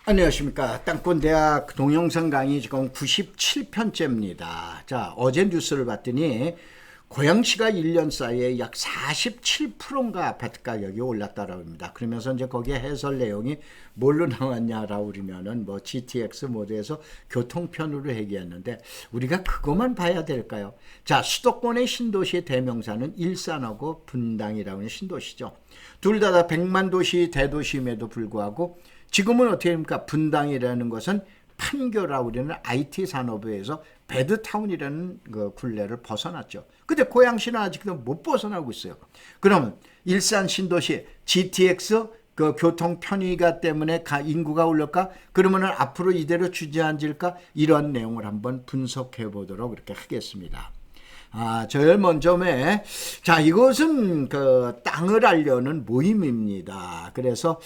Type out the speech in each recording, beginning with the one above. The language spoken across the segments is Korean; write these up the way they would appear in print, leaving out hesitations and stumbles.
안녕하십니까. 땅꾼대학 동영상 강의 지금 97편째입니다. 자, 어제 뉴스를 봤더니 고양시가 1년 사이에 약 47%인가 아파트 가격이 올랐다고 합니다. 그러면서 이제 거기에 해설 내용이 뭘로 나왔냐라고 그러면은 뭐 GTX 모드에서 교통편으로 얘기했는데 우리가 그것만 봐야 될까요? 자, 수도권의 신도시의 대명사는 일산하고 분당이라고 하는 신도시죠. 둘 다 100만 도시 대도시임에도 불구하고 지금은 어떻게 됩니까? 분당이라는 것은 판교라고 그러는 IT 산업에서 배드타운이라는 그 굴레를 벗어났죠. 근데 고양시는 아직도 못 벗어나고 있어요. 그러면 일산 신도시 GTX 그 교통 편의가 때문에 인구가 올릴까? 그러면은 앞으로 이대로 주저앉을까? 이런 내용을 한번 분석해 보도록 그렇게 하겠습니다. 제일 먼저 자, 이것은 그 땅을 알려는 모임입니다. 그래서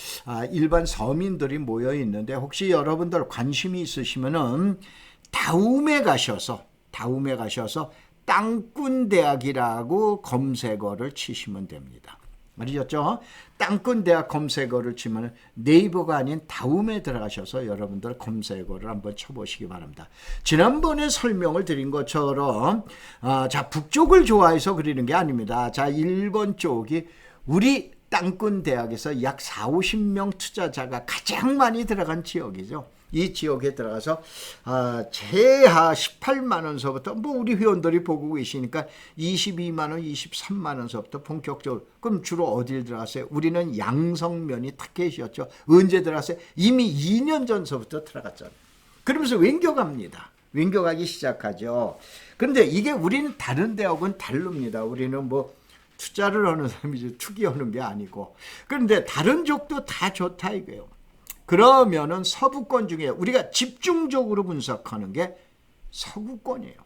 일반 서민들이 모여 있는데 혹시 여러분들 관심이 있으시면은 다움에 가셔서 땅꾼대학이라고 검색어를 치시면 됩니다. 말이셨죠? 땅꾼대학 검색어를 치면 네이버가 아닌 다움에 들어가셔서 여러분들 검색어를 한번 쳐보시기 바랍니다. 지난번에 설명을 드린 것처럼 자, 북쪽을 좋아해서 그리는 게 아닙니다. 자, 1번 쪽이 우리 땅꾼대학에서 약 40-50명 투자자가 가장 많이 들어간 지역이죠. 이 지역에 들어가서 최하 18만 원서부터 뭐 우리 회원들이 보고 계시니까 22만 원, 23만 원서부터 본격적으로. 그럼 주로 어딜 들어갔어요? 우리는 양성면이 타켓이었죠. 언제 들어갔어요? 이미 2년 전서부터 들어갔잖아요. 그러면서 왼겨가기 시작하죠. 그런데 이게 우리는 다른 대학은 다릅니다. 우리는 뭐 투자를 하는 사람이지 투기하는 게 아니고. 그런데 다른 쪽도 다 좋다 이거예요. 그러면은 서부권 중에 우리가 집중적으로 분석하는 게 서구권이에요.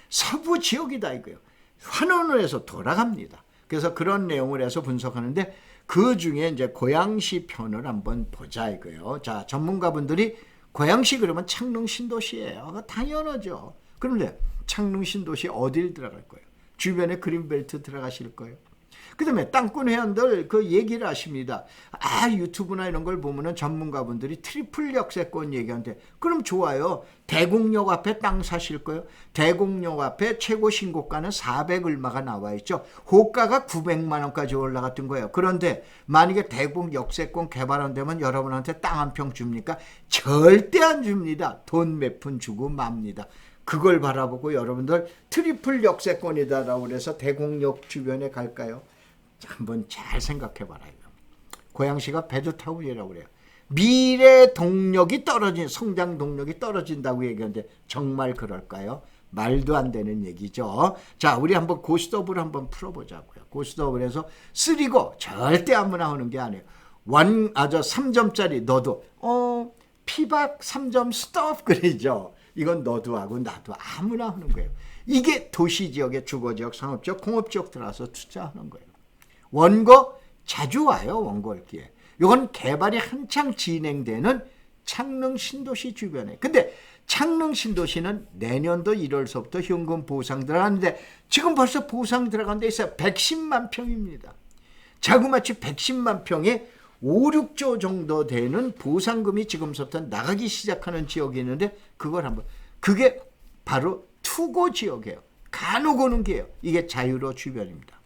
서부 지역이다 이거예요. 환원을 해서 돌아갑니다. 그래서 그런 내용을 해서 분석하는데 그 중에 이제 고양시 편을 한번 보자 이거예요. 자, 전문가분들이 고양시 그러면 창릉 신도시예요. 당연하죠. 그런데 창릉 신도시 어딜 들어갈 거예요? 주변에 그린벨트 들어가실 거예요? 그 다음에 땅꾼 회원들 그 얘기를 하십니다. 유튜브나 이런 걸 보면은 전문가분들이 트리플 역세권 얘기하는데 그럼 좋아요. 대곡역 앞에 땅 사실 거예요. 대곡역 앞에 최고 신고가는 400 얼마가 나와 있죠. 호가가 900만 원까지 올라갔던 거예요. 그런데 만약에 대곡 역세권 개발한다면 여러분한테 땅 한 평 줍니까? 절대 안 줍니다. 돈 몇 푼 주고 맙니다. 그걸 바라보고 여러분들 트리플 역세권이다라고 그래서 대곡역 주변에 갈까요? 한번 잘 생각해 봐라요. 고양시가 배드타운이라고 그래요. 미래 동력이 성장 동력이 떨어진다고 얘기하는데 정말 그럴까요? 말도 안 되는 얘기죠. 자, 우리 한번 고스톱을 한번 풀어보자고요. 고스톱을해서 쓰리고 절대 아무나 하는 게 아니에요. 3점짜리 너도 피박 3점 스톱 그러죠. 이건 너도 하고 나도 아무나 하는 거예요. 이게 도시지역의 주거지역, 상업지역, 공업지역 들어가서 투자하는 거예요. 원고 자주 와요. 원고일기에. 이건 개발이 한창 진행되는 창릉 신도시 주변에. 근데 창릉 신도시는 내년도 1월서부터 현금 보상 들어가는데 지금 벌써 보상 들어간 데 있어요. 110만 평입니다. 자그마치 110만 평에 5, 6조 정도 되는 보상금이 지금부터 나가기 시작하는 지역이 있는데 그게 바로 투고 지역이에요. 간혹 오는 게요. 이게 자유로 주변입니다.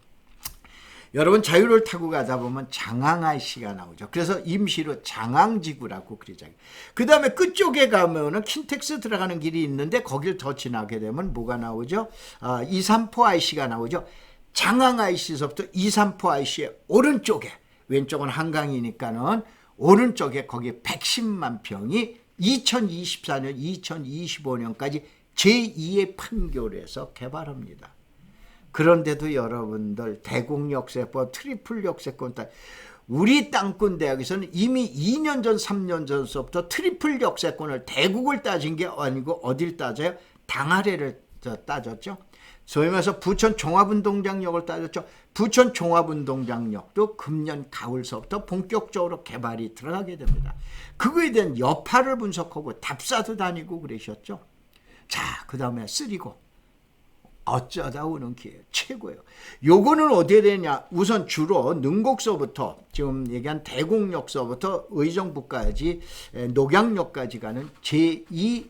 여러분 자유를 타고 가다 보면 장항 IC가 나오죠. 그래서 임시로 장항지구라고 그러잖아요. 그 다음에 끝쪽에 가면은 킨텍스 들어가는 길이 있는데 거길 더 지나게 되면 뭐가 나오죠? 234 IC가 나오죠. 장항 IC에서부터 234 IC의 오른쪽에, 왼쪽은 한강이니까는 오른쪽에 거기 110만 평이 2024년, 2025년까지 제2의 판교에서 개발합니다. 그런데도 여러분들 대곡 역세권, 트리플 역세권 우리 땅꾼 대학에서는 이미 2년 전, 3년 전서부터 트리플 역세권을 대국을 따진 게 아니고 어딜 따져요? 당하래를 따졌죠. 소위 말해서 부천 종합운동장역을 따졌죠. 부천 종합운동장역도 금년 가을서부터 본격적으로 개발이 들어가게 됩니다. 그거에 대한 여파를 분석하고 답사도 다니고 그러셨죠. 자, 그 다음에 쓰리고 어쩌다 오는 기회예요. 최고예요. 요거는 어디에 되냐? 우선 주로 능곡서부터 지금 얘기한 대곡역서부터 의정부까지 녹양역까지 가는 제2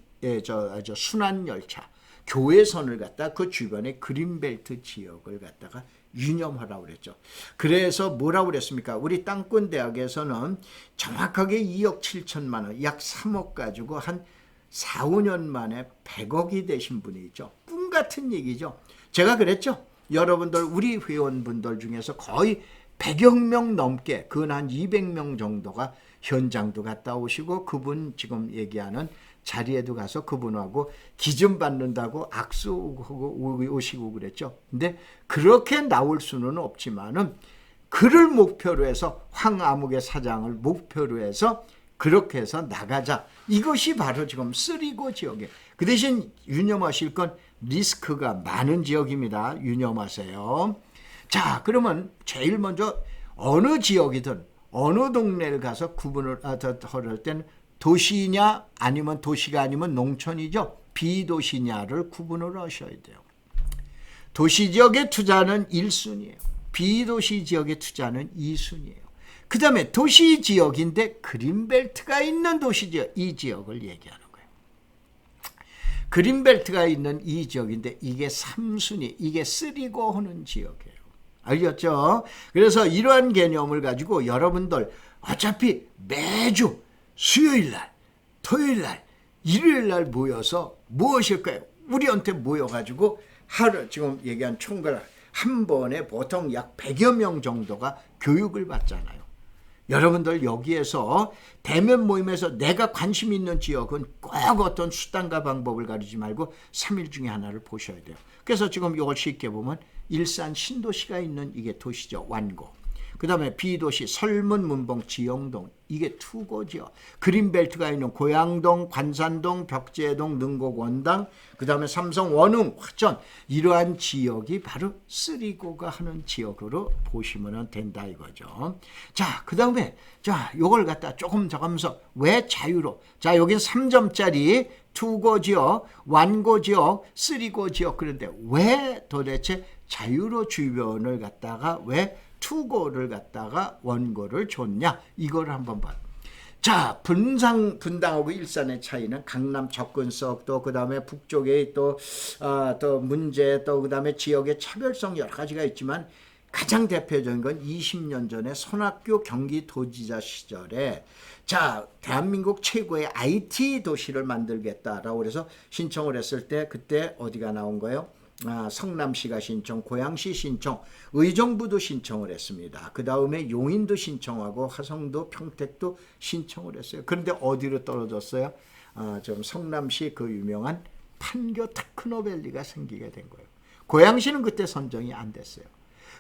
순환열차 교외선을 갖다 그 주변의 그린벨트 지역을 갖다가 유념하라고 그랬죠. 그래서 뭐라고 그랬습니까? 우리 땅꾼 대학에서는 정확하게 2억 7천만 원, 약 3억 가지고 한 4, 5년 만에 100억이 되신 분이 있죠. 꿈 같은 얘기죠. 제가 그랬죠. 여러분들 우리 회원분들 중에서 거의 100여 명 넘게 그 한 200명 정도가 현장도 갔다 오시고 그분 지금 얘기하는 자리에도 가서 그분하고 기증 받는다고 악수하고 오시고 그랬죠. 근데 그렇게 나올 수는 없지만은 그를 목표로 해서 황아무개 사장을 목표로 해서 그렇게 해서 나가자. 이것이 바로 지금 쓰리고 지역에. 그 대신 유념하실 건 리스크가 많은 지역입니다. 유념하세요. 자, 그러면 제일 먼저 어느 지역이든 어느 동네를 가서 구분을 할 때는 도시냐 아니면 도시가 아니면 농촌이죠. 비도시냐를 구분을 하셔야 돼요. 도시 지역의 투자는 1순위예요. 비도시 지역의 투자는 2순위예요. 그 다음에 도시 지역인데 그린벨트가 있는 도시 지역, 이 지역을 얘기하는 거예요. 그린벨트가 있는 이 지역인데 이게 3순위, 이게 쓰리고 하는 지역이에요. 알겠죠? 그래서 이러한 개념을 가지고 여러분들 어차피 매주 수요일날, 토요일날, 일요일날 모여서 무엇일까요? 우리한테 모여가지고 하루 지금 얘기한 총괄 한 번에 보통 약 100여 명 정도가 교육을 받잖아요. 여러분들 여기에서 대면 모임에서 내가 관심 있는 지역은 꼭 어떤 수단과 방법을 가리지 말고 3일 중에 하나를 보셔야 돼요. 그래서 지금 이걸 쉽게 보면 일산 신도시가 있는 이게 도시죠. 완고. 그 다음에 비도시 설문, 문봉, 지영동 이게 투고지요. 그린벨트가 있는 고양동, 관산동, 벽제동, 능곡, 원당 그 다음에 삼성, 원흥, 화천 이러한 지역이 바로 쓰리고가 하는 지역으로 보시면 된다 이거죠. 자, 그 다음에 자 요걸 갖다 조금 적으면서 왜 자유로 자 여긴 3점짜리 투고 지역, 완고 지역, 쓰리고 지역 그런데 왜 도대체 자유로 주변을 갖다가 왜 투고를 갖다가 원고를 줬냐 이걸 한번 봐요. 자 분당하고 일산의 차이는 강남 접근성 또 그 다음에 북쪽에 또 문제 또 그 다음에 지역의 차별성 여러 가지가 있지만 가장 대표적인 건 20년 전에 손학규 경기도지사 시절에 자 대한민국 최고의 IT 도시를 만들겠다라고 해서 신청을 했을 때 그때 어디가 나온 거예요? 성남시가 신청, 고양시 신청, 의정부도 신청을 했습니다. 그 다음에 용인도 신청하고 화성도 평택도 신청을 했어요. 그런데 어디로 떨어졌어요? 좀 성남시 그 유명한 판교 테크노밸리가 생기게 된 거예요. 고양시는 그때 선정이 안 됐어요.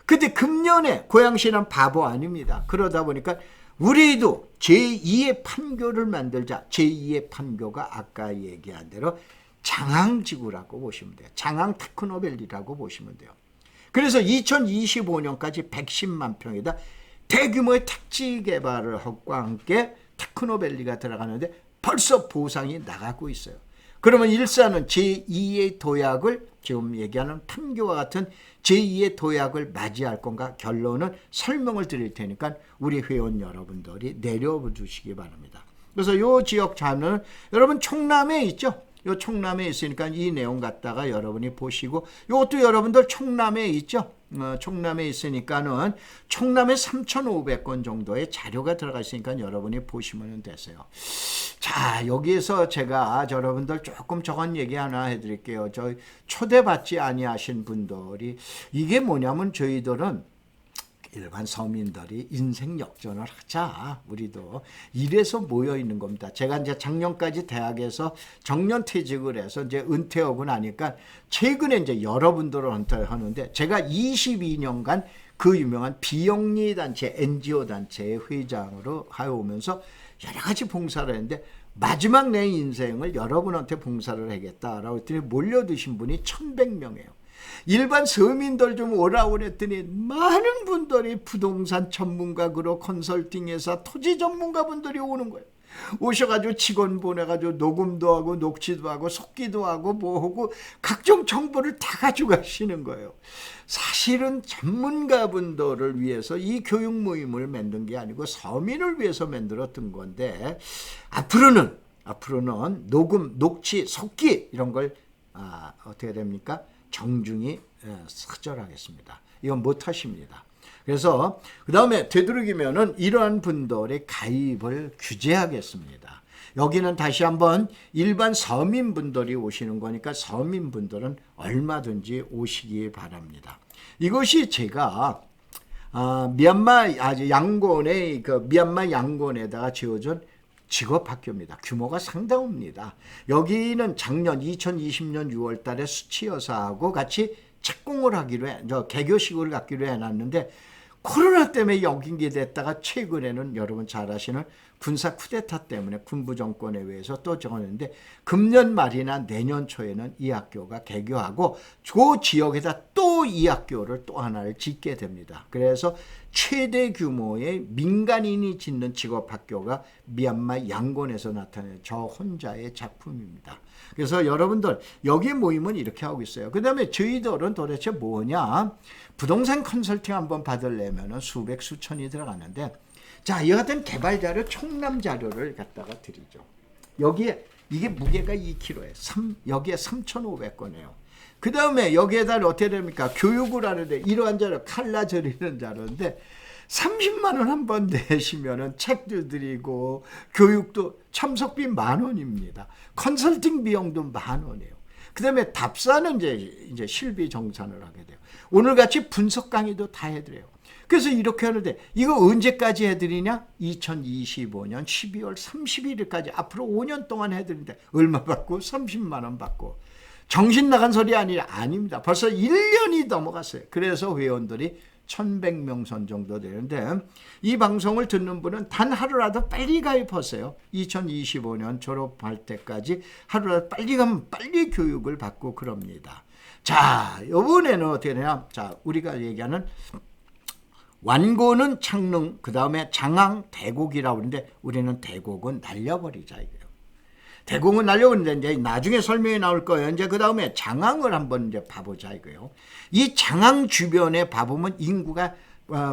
근데 금년에 고양시는 바보 아닙니다. 그러다 보니까 우리도 제2의 판교를 만들자. 제2의 판교가 아까 얘기한 대로 장항지구라고 보시면 돼요. 장항 테크노밸리라고 보시면 돼요. 그래서 2025년까지 110만 평에다 대규모의 택지 개발을 하고 함께 테크노밸리가 들어가는데 벌써 보상이 나가고 있어요. 그러면 일산은 제2의 도약을 지금 얘기하는 판교와 같은 제2의 도약을 맞이할 건가 결론은 설명을 드릴 테니까 우리 회원 여러분들이 내려주시기 바랍니다. 그래서 이 지역 자는 여러분 총남에 있죠. 요 총남에 있으니까 이 내용 갖다가 여러분이 보시고 이것도 여러분들 총남에 있죠. 총남에 있으니까는 총남에 3,500건 정도의 자료가 들어가 있으니까 여러분이 보시면 되세요. 자 여기에서 제가 여러분들 조금 저건 얘기 하나 해드릴게요. 저희 초대받지 아니하신 분들이 이게 뭐냐면 저희들은 일반 서민들이 인생 역전을 하자. 우리도 이래서 모여 있는 겁니다. 제가 이제 작년까지 대학에서 정년 퇴직을 해서 이제 은퇴하고 나니까 최근에 이제 여러분들을 은퇴하는데 제가 22년간 그 유명한 비영리 단체 NGO 단체의 회장으로 하여오면서 여러 가지 봉사를 했는데 마지막 내 인생을 여러분한테 봉사를 하겠다라고 했더니 몰려드신 분이 1,100명이에요. 일반 서민들 좀 오라고 그랬더니 많은 분들이 부동산 전문가로 컨설팅회사 토지 전문가분들이 오는 거예요. 오셔가지고 직원 보내가지고 녹음도 하고 녹취도 하고 속기도 하고 뭐하고 각종 정보를 다 가져가시는 거예요. 사실은 전문가분들을 위해서 이 교육 모임을 만든 게 아니고 서민을 위해서 만들었던 건데 앞으로는 녹음, 녹취, 속기 이런 걸 어떻게 됩니까? 정중히 서절하겠습니다. 이건 못하십니다. 그래서 그 다음에 되도록이면은 이러한 분들의 가입을 규제하겠습니다. 여기는 다시 한번 일반 서민분들이 오시는 거니까 서민분들은 얼마든지 오시기 바랍니다. 이것이 제가 미얀마 양곤에다가 지어준 직업학교입니다. 규모가 상당합니다. 여기는 작년 2020년 6월 달에 수치 여사하고 같이 착공을 개교식을 갖기로 해놨는데 코로나 때문에 연기됐다가 최근에는 여러분 잘 아시는 군사 쿠데타 때문에 군부 정권에 의해서 또 정했는데 금년 말이나 내년 초에는 이 학교가 개교하고 그 지역에다 또 이 학교를 또 하나를 짓게 됩니다. 그래서 최대 규모의 민간인이 짓는 직업학교가 미얀마 양곤에서 나타낸 저 혼자의 작품입니다. 그래서 여러분들 여기 모임은 이렇게 하고 있어요. 그 다음에 저희들은 도대체 뭐냐, 부동산 컨설팅 한번 받으려면 수백 수천이 들어가는데, 자, 이 같은 개발 자료, 총람 자료를 갖다가 드리죠. 여기에 이게 무게가 2kg에 여기에 3,500건이에요. 그 다음에 여기에다 어떻게 됩니까? 교육을 하는데 이러한 자료, 칼라 저리는 자료인데 30만 원 한 번 내시면은 책도 드리고 교육도 참석비 10,000원입니다. 컨설팅 비용도 10,000원이에요. 그 다음에 답사는 이제 실비 정산을 하게 돼요. 오늘 같이 분석 강의도 다 해드려요. 그래서 이렇게 하는데 이거 언제까지 해드리냐? 2025년 12월 31일까지 앞으로 5년 동안 해드리는데 얼마 받고? 30만 원 받고. 정신 나간 소리 아닙니다. 벌써 1년이 넘어갔어요. 그래서 회원들이 1,100명 선 정도 되는데 이 방송을 듣는 분은 단 하루라도 빨리 가입하세요. 2025년 졸업할 때까지 하루라도 빨리 가면 빨리 교육을 받고 그럽니다. 자, 이번에는 어떻게 되냐? 자, 우리가 얘기하는 완고는 창릉, 그 다음에 장항, 대곡이라고 하는데 우리는 대곡은 날려버리자 이거예요. 대곡은 날려버리는데 이제 나중에 설명이 나올 거예요. 이제 그 다음에 장항을 한번 이제 봐보자 이거예요. 이 장항 주변에 봐보면 인구가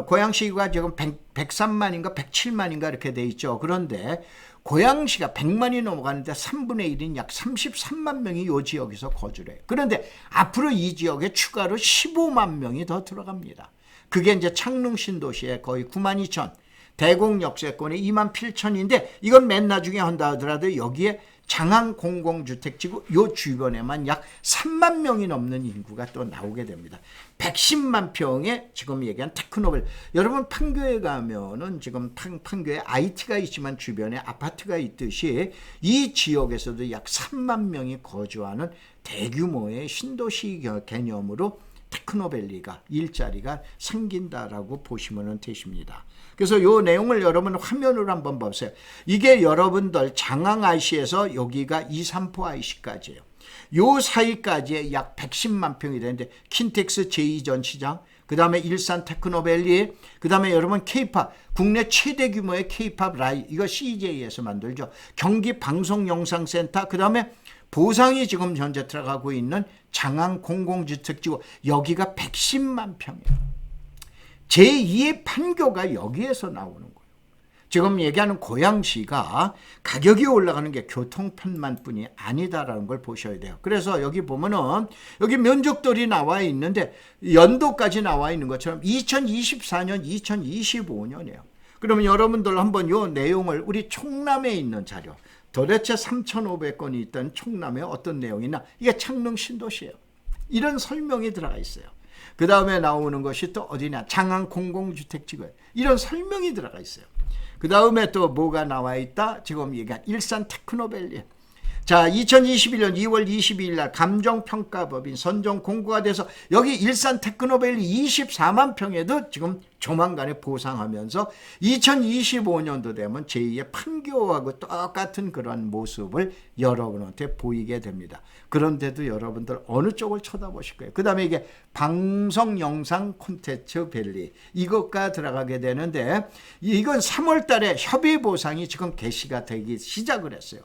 고양시가 지금 103만인가 107만인가 이렇게 돼 있죠. 그런데 고양시가 100만이 넘어가는데 3분의 1인 약 33만 명이 이 지역에서 거주를 해요. 그런데 앞으로 이 지역에 추가로 15만 명이 더 들어갑니다. 그게 이제 창릉 신도시에 거의 92,000, 대곡 역세권에 28,000인데 이건 맨 나중에 한다 하더라도 여기에 장항 공공주택지구 요 주변에만 약 3만 명이 넘는 인구가 또 나오게 됩니다. 110만 평의 지금 얘기한 테크노벨. 여러분 판교에 가면은 지금 판교에 IT가 있지만 주변에 아파트가 있듯이 이 지역에서도 약 3만 명이 거주하는 대규모의 신도시 개념으로 테크노밸리가 일자리가 생긴다라고 보시면 되십니다. 그래서 이 내용을 여러분 화면으로 한번 보세요. 이게 여러분들 장항 IC에서 여기가 2,3포 IC까지예요. 요 사이까지에 약 110만 평이 되는데 킨텍스 제2전시장, 그 다음에 일산 테크노밸리, 그 다음에 여러분 K-팝, 국내 최대 규모의 K-팝 라이, 이거 CJ에서 만들죠. 경기 방송영상센터, 그 다음에 보상이 지금 현재 들어가고 있는 장항 공공주택지구, 여기가 110만 평이에요. 제2의 판교가 여기에서 나오는 거예요. 지금 얘기하는 고양시가 가격이 올라가는 게 교통편만 뿐이 아니다라는 걸 보셔야 돼요. 그래서 여기 보면은 여기 면적들이 나와 있는데 연도까지 나와 있는 것처럼 2024년, 2025년이에요. 그러면 여러분들 한번 이 내용을 우리 총남에 있는 자료, 도대체 3,500건이 있던 총남에 어떤 내용이 있나? 이게 창릉 신도시예요. 이런 설명이 들어가 있어요. 그 다음에 나오는 것이 또 어디냐? 장항 공공주택지구에 이런 설명이 들어가 있어요. 그 다음에 또 뭐가 나와 있다? 지금 얘기한 일산 테크노밸리. 자, 2021년 2월 22일 날 감정평가법인 선정 공고가 돼서 여기 일산 테크노밸리 24만 평에도 지금 조만간에 보상하면서 2025년도 되면 제2의 판교하고 똑같은 그런 모습을 여러분한테 보이게 됩니다. 그런데도 여러분들 어느 쪽을 쳐다보실 거예요? 그 다음에 이게 방송 영상 콘텐츠 밸리 이것과 들어가게 되는데 이건 3월 달에 협의 보상이 지금 개시가 되기 시작을 했어요.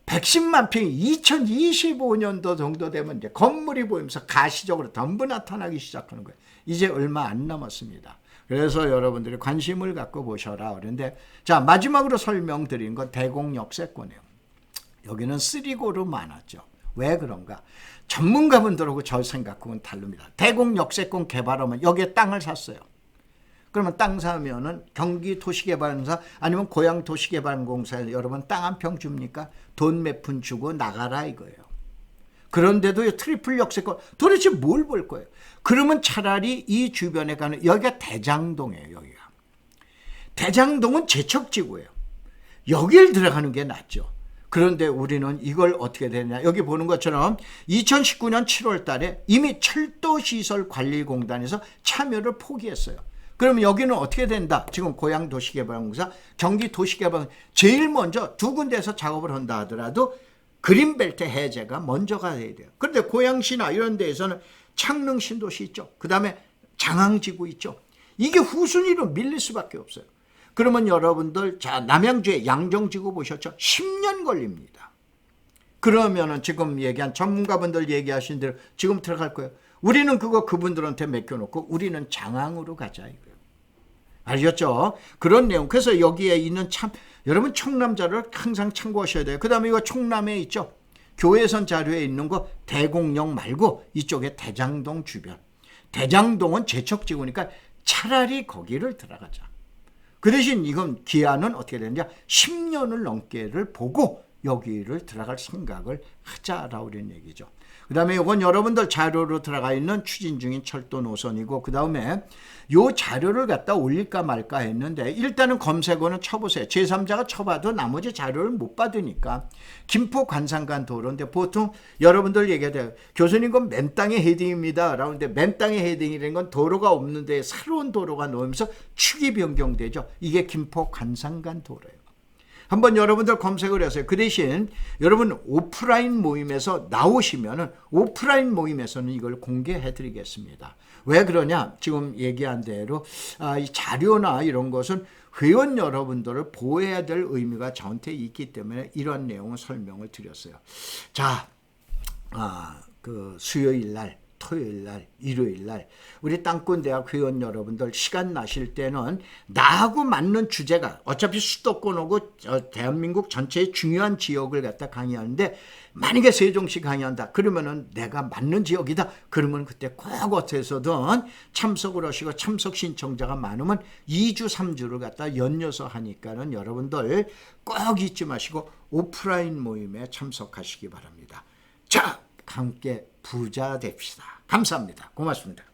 110만 평이 2025년도 정도 되면 이제 건물이 보이면서 가시적으로 전부 나타나기 시작하는 거예요. 이제 얼마 안 남았습니다. 그래서 여러분들이 관심을 갖고 보셔라. 그런데 자, 마지막으로 설명드린 건 대공역세권이에요. 여기는 3고로 많았죠. 왜 그런가? 전문가분들하고 저 생각하고는 다릅니다. 대공역세권 개발하면 여기에 땅을 샀어요. 그러면 땅 사면은 경기도시개발공사 아니면 고양도시개발공사에 여러분 땅 한 평 줍니까? 돈 몇 푼 주고 나가라 이거예요. 그런데도 트리플 역세권 도대체 뭘 볼 거예요? 그러면 차라리 이 주변에 가는 여기가 대장동이에요. 여기가 대장동은 제척지구예요. 여길 들어가는 게 낫죠. 그런데 우리는 이걸 어떻게 되냐, 여기 보는 것처럼 2019년 7월 달에 이미 철도시설관리공단에서 참여를 포기했어요. 그럼 여기는 어떻게 된다? 지금 고양도시개발공사, 경기도시개발공사 제일 먼저 두 군데에서 작업을 한다 하더라도 그린벨트 해제가 먼저가 돼야 돼요. 그런데 고양시나 이런 데에서는 창릉 신도시 있죠. 그 다음에 장항지구 있죠. 이게 후순위로 밀릴 수밖에 없어요. 그러면 여러분들 자, 남양주의 양정지구 보셨죠? 10년 걸립니다. 그러면은 지금 얘기한 전문가분들 얘기하신 대로 지금 들어갈 거예요. 우리는 그거 그분들한테 맡겨놓고 우리는 장항으로 가자 이거예요. 알겠죠? 그런 내용. 그래서 여기에 있는 참 여러분 청남 자료를 항상 참고하셔야 돼요. 그 다음에 이거 청남에 있죠. 교회선 자료에 있는 거 대공역 말고 이쪽에 대장동 주변. 대장동은 제척지구니까 차라리 거기를 들어가자. 그 대신 이건 기한은 어떻게 되느냐? 10년을 넘게를 보고 여기를 들어갈 생각을 하자라고 그런 얘기죠. 그 다음에 이건 여러분들 자료로 들어가 있는 추진 중인 철도 노선이고 그 다음에 요 자료를 갖다 올릴까 말까 했는데 일단은 검색어는 쳐보세요. 제3자가 쳐봐도 나머지 자료를 못 받으니까 김포 관상간 도로인데 보통 여러분들 얘기해요. 교수님 그건 맨 땅의 헤딩입니다. 라는데 맨 땅의 헤딩이라는 건 도로가 없는데 새로운 도로가 나오면서 축이 변경되죠. 이게 김포 관상간 도로예요. 한번 여러분들 검색을 하세요. 그 대신 여러분 오프라인 모임에서 나오시면은 오프라인 모임에서는 이걸 공개해 드리겠습니다. 왜 그러냐? 지금 얘기한 대로 이 자료나 이런 것은 회원 여러분들을 보호해야 될 의미가 저한테 있기 때문에 이런 내용을 설명을 드렸어요. 자, 그 수요일 날, 토요일 날, 일요일 날 우리 땅꾼대학 회원 여러분들 시간 나실 때는 나하고 맞는 주제가 어차피 수도권하고 대한민국 전체의 중요한 지역을 갖다 강의하는데 만약에 세종시 강의한다 그러면은 내가 맞는 지역이다 그러면 그때 꼭 어디서든 참석을 하시고 참석 신청자가 많으면 2주 3주를 갖다 연이어서 하니까는 여러분들 꼭 잊지 마시고 오프라인 모임에 참석하시기 바랍니다. 자, 함께 부자 됩시다. 감사합니다. 고맙습니다.